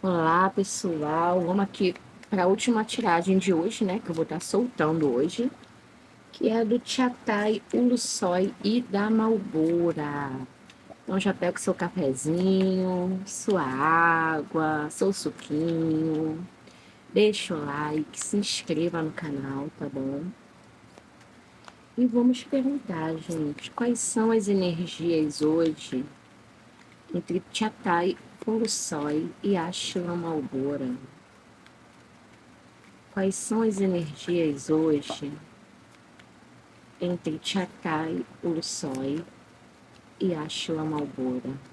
Olá, pessoal. Vamos aqui para a última tiragem de hoje, né? Que eu vou estar soltando hoje, que é do Tchatai, Ulusoy e da Malbora. Então já pega o seu cafezinho, sua água, seu suquinho. Deixa o like, se inscreva no canal, tá bom? E vamos perguntar, gente, quais são as energias hoje entre Tchatai, Ulusoy e Ashla Malbora? Quais são as energias hoje entre Tchatai, Ulusoy e Ashla Malbora?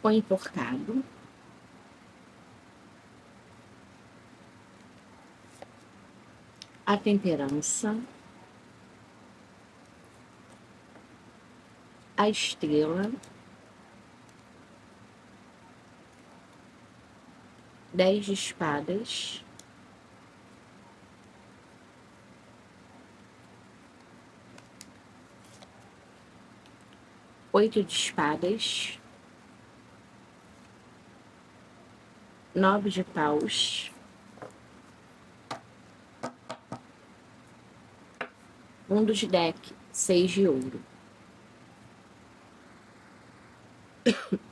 O enforcado, a temperança, a estrela, 10 de espadas, oito de espadas, 9 de paus, fundo de deck, 6 de ouro.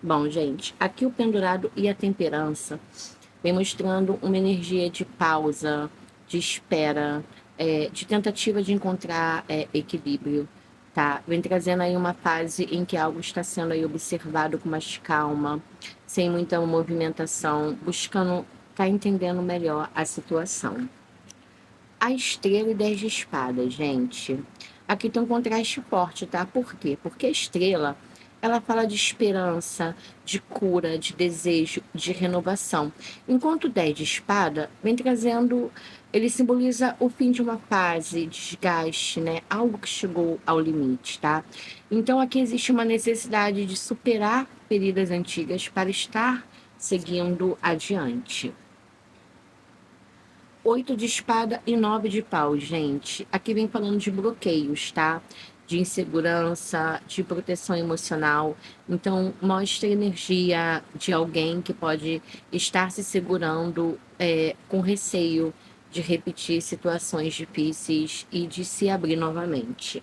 Bom, gente, aqui o pendurado e a temperança vem mostrando uma energia de pausa, de espera, de tentativa de encontrar equilíbrio, tá? Vem trazendo aí uma fase em que algo está sendo aí observado com mais calma, sem muita movimentação, buscando tá entendendo melhor a situação. A estrela e 10 de espadas, gente. Aqui tem um contraste forte, tá? Por quê? Porque a estrela, ela fala de esperança, de cura, de desejo, de renovação. Enquanto o 10 de espada vem trazendo, ele simboliza o fim de uma fase, desgaste, né? Algo que chegou ao limite, tá? Então aqui existe uma necessidade de superar feridas antigas para estar seguindo adiante. 8 de espada e 9 de pau, gente. Aqui vem falando de bloqueios, tá? De insegurança, de proteção emocional. Então, mostra a energia de alguém que pode estar se segurando com receio de repetir situações difíceis e de se abrir novamente.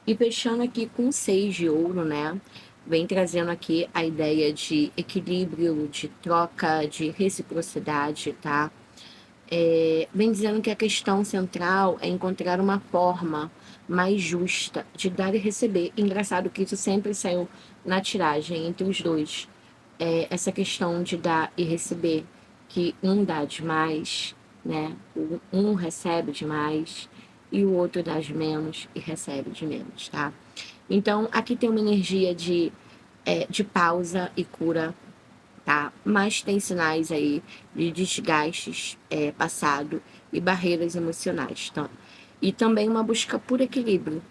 E fechando aqui com 6 de ouro, né? Vem trazendo aqui a ideia de equilíbrio, de troca, de reciprocidade, tá? Vem dizendo que a questão central é encontrar uma forma mais justa de dar e receber. Engraçado que isso sempre saiu na tiragem entre os dois. Essa questão de dar e receber, que um dá demais, né? Um recebe demais e o outro dá de menos e recebe de menos, tá? Então, aqui tem uma energia de pausa e cura, tá? Mas tem sinais aí de desgastes passado e barreiras emocionais, tá? E também uma busca por equilíbrio,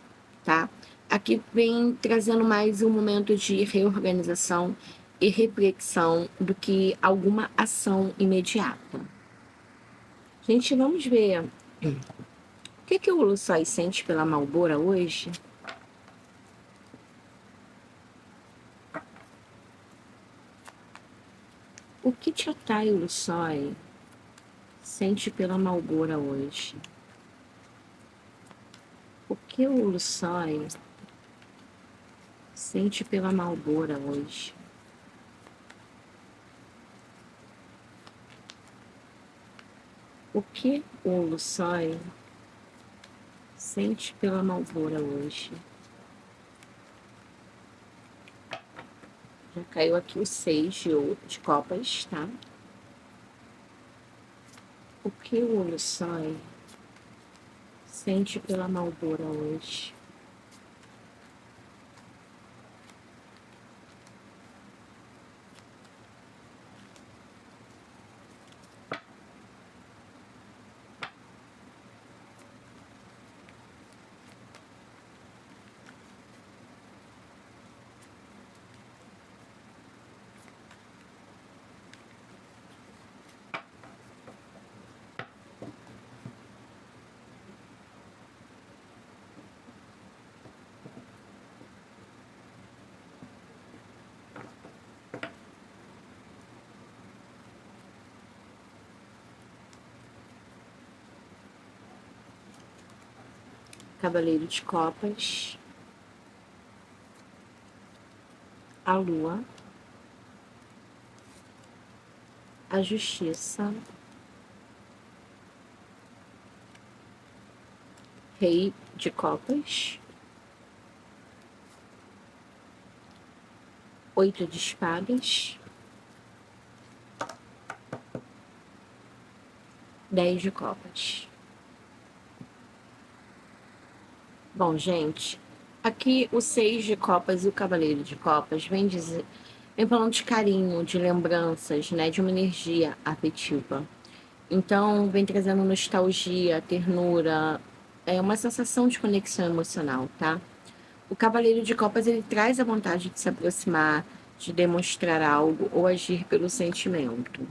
tá? Aqui vem trazendo mais um momento de reorganização e reflexão do que alguma ação imediata. Gente, vamos ver o que o Luçói sente pela Malbora hoje. O que Tchatai Luçói sente pela Malbora hoje? O que o Luçói sente pela Malbora hoje? O que o Luçói sente pela Malbora hoje? Já caiu aqui o 6 de copas, tá? O que o Luçói sente pela Malbora hoje? Cavaleiro de Copas, a Lua, a Justiça, Rei de Copas, 8 de Espadas, 10 de Copas. Bom, gente, aqui o 6 de Copas e o Cavaleiro de Copas vem falando de carinho, de lembranças, né, de uma energia afetiva. Então, vem trazendo nostalgia, ternura, uma sensação de conexão emocional, tá? O Cavaleiro de Copas, ele traz a vontade de se aproximar, de demonstrar algo ou agir pelo sentimento.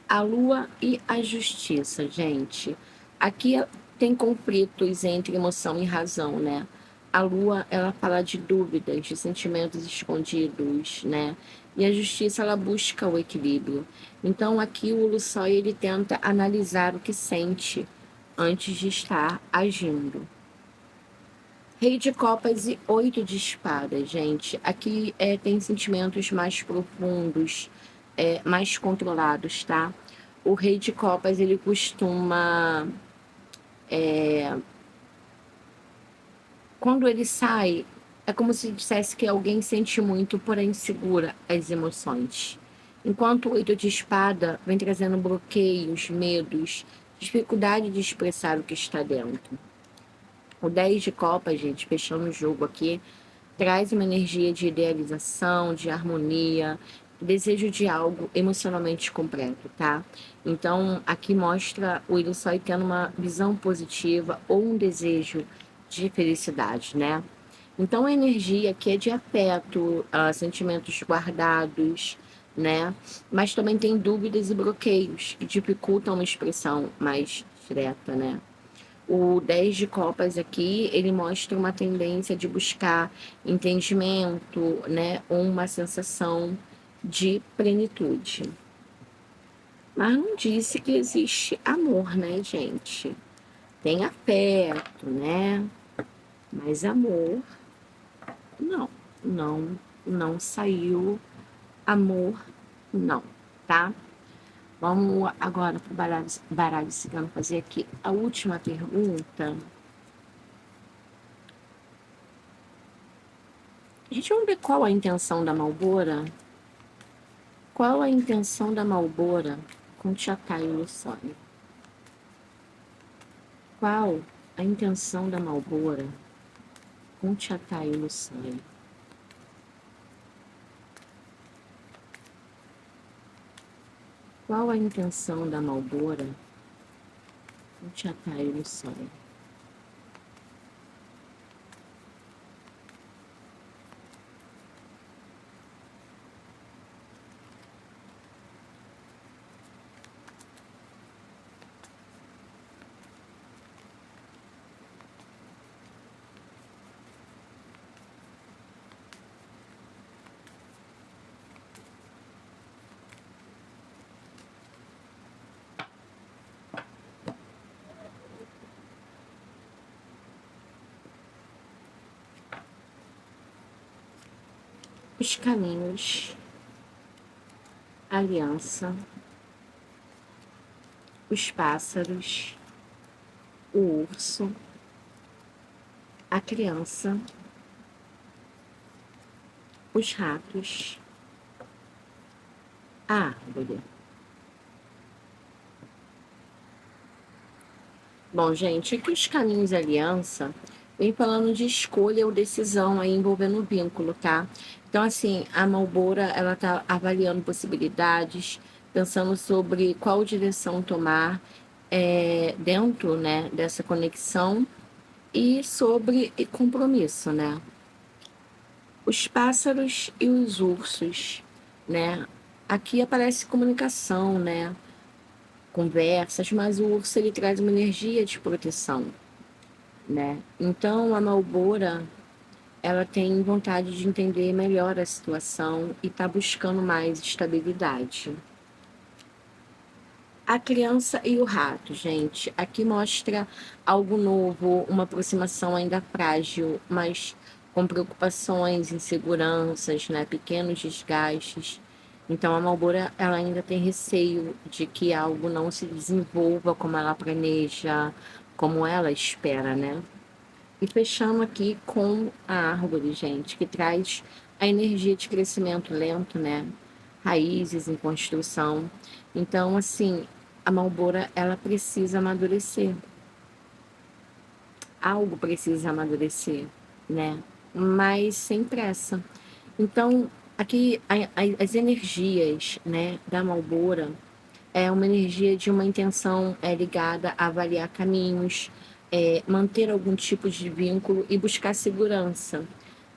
A Lua e a Justiça, gente. Aqui tem conflitos entre emoção e razão, né? A Lua, ela fala de dúvidas, de sentimentos escondidos, né? E a Justiça, ela busca o equilíbrio. Então, aqui o Lussói, ele tenta analisar o que sente antes de estar agindo. Rei de Copas e 8 de Espadas, gente. Aqui tem sentimentos mais profundos, mais controlados, tá? O Rei de Copas, ele costuma... quando ele sai, é como se dissesse que alguém sente muito, porém segura as emoções. Enquanto o 8 de Espada vem trazendo bloqueios, medos, dificuldade de expressar o que está dentro. O 10 de Copas, gente, fechando o jogo aqui, traz uma energia de idealização, de harmonia, desejo de algo emocionalmente completo, tá? Então, aqui mostra o Illusoy tendo uma visão positiva ou um desejo de felicidade, né? Então, a energia aqui é de afeto, sentimentos guardados, né? Mas também tem dúvidas e bloqueios que dificultam uma expressão mais direta, né? O 10 de Copas aqui, ele mostra uma tendência de buscar entendimento, né? Uma sensação de plenitude. Mas não disse que existe amor, né, gente? Tem afeto, né? Mas amor, não. Não saiu amor, não, tá? Vamos agora para o baralho cigano fazer aqui a última pergunta. Gente, vamos ver qual a intenção da Malbora? Qual a intenção da Malbora com Tchatai e Lussói? Qual a intenção da Malbora com Tchatai e Lussói? Qual a intenção da Malbora com Tchatai e Lussói? Os caminhos, a aliança, os pássaros, o urso, a criança, os ratos, a árvore. Bom, gente, aqui os caminhos e aliança vem falando de escolha ou decisão aí envolvendo o vínculo, tá? Então, assim, a Malbora, ela tá avaliando possibilidades, pensando sobre qual direção tomar dentro, né, dessa conexão e sobre compromisso, né? Os pássaros e os ursos, né? Aqui aparece comunicação, né? Conversas, mas o urso ele traz uma energia de proteção, né? Então a Malbora, ela tem vontade de entender melhor a situação e está buscando mais estabilidade. A criança e o rato, gente, aqui mostra algo novo, uma aproximação ainda frágil, mas com preocupações, inseguranças, né, pequenos desgastes. Então a Malbora, ela ainda tem receio de que algo não se desenvolva como ela planeja, como ela espera, né? E fechamos aqui com a árvore, gente, que traz a energia de crescimento lento, né? Raízes em construção. Então, assim, a Malbora, ela precisa amadurecer. Algo precisa amadurecer, né? Mas sem pressa. Então, aqui as energias, né, da Malbora é uma energia de uma intenção ligada a avaliar caminhos, manter algum tipo de vínculo e buscar segurança,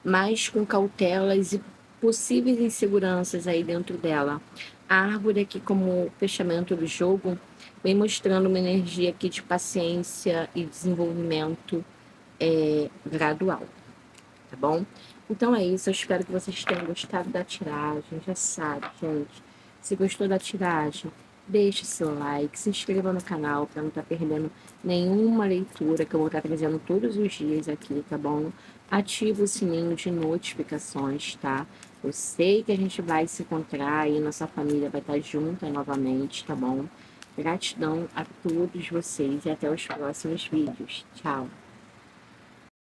mas com cautelas e possíveis inseguranças aí dentro dela. A árvore aqui, como fechamento do jogo, vem mostrando uma energia aqui de paciência e desenvolvimento gradual, tá bom? Então é isso, eu espero que vocês tenham gostado da tiragem. Já sabe, gente, se gostou da tiragem, deixe seu like, se inscreva no canal para não estar perdendo nenhuma leitura que eu vou estar trazendo todos os dias aqui, tá bom? Ativa o sininho de notificações, tá? Eu sei que a gente vai se encontrar e nossa família vai estar junta novamente, tá bom? Gratidão a todos vocês e até os próximos vídeos. Tchau!